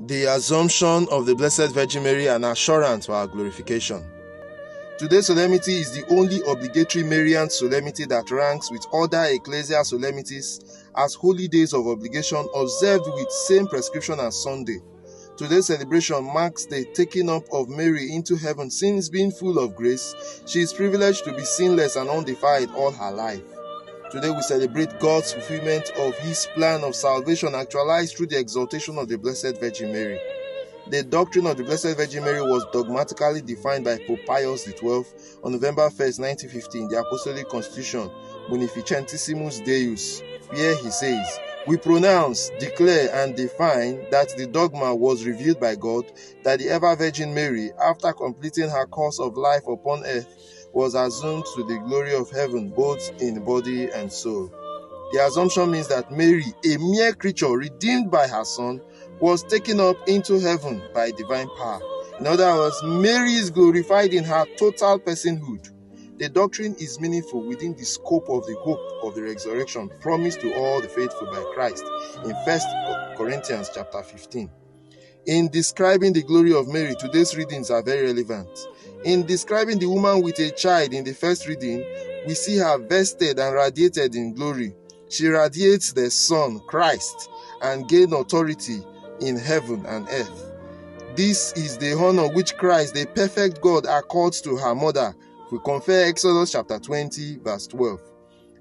The Assumption of the Blessed Virgin Mary, an assurance for our glorification. Today's solemnity is the only obligatory Marian solemnity that ranks with other ecclesial solemnities as holy days of obligation observed with same prescription as Sunday. Today's celebration marks the taking up of Mary into heaven. Since being full of grace, she is privileged to be sinless and undefiled all her life. Today we celebrate God's fulfillment of His plan of salvation actualized through the exaltation of the Blessed Virgin Mary. The doctrine of the Blessed Virgin Mary was dogmatically defined by Pope Pius XII on November 1st, 1950 in the Apostolic Constitution Munificentissimus Deus, where he says, "We pronounce, declare, and define that the dogma was revealed by God that the ever-Virgin Mary, after completing her course of life upon earth, was assumed to the glory of heaven, both in body and soul." The assumption means that Mary, a mere creature redeemed by her Son, was taken up into heaven by divine power. In other words, Mary is glorified in her total personhood. The doctrine is meaningful within the scope of the hope of the resurrection promised to all the faithful by Christ in 1 Corinthians chapter 15. In describing the glory of Mary, today's readings are very relevant. In describing the woman with a child in the first reading, we see her vested and radiated in glory. She radiates the Son, Christ, and gains authority in heaven and earth. This is the honor which Christ, the perfect God, accords to her mother. We compare Exodus chapter 20, verse 12.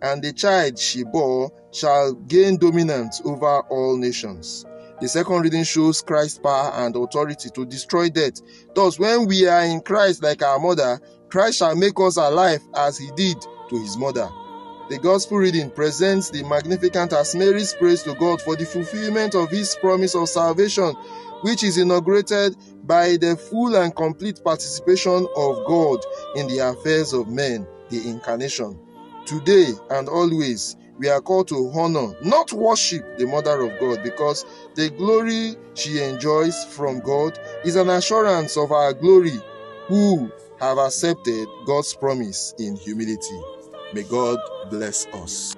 "And the child she bore shall gain dominance over all nations." The second reading shows Christ's power and authority to destroy death. Thus, when we are in Christ like our mother, Christ shall make us alive as he did to his mother. The Gospel reading presents the Magnificat as Mary's praise to God for the fulfillment of his promise of salvation, which is inaugurated by the full and complete participation of God in the affairs of men, the Incarnation. Today and always, we are called to honor, not worship, the Mother of God, because the glory she enjoys from God is an assurance of our glory, who have accepted God's promise in humility. May God bless us.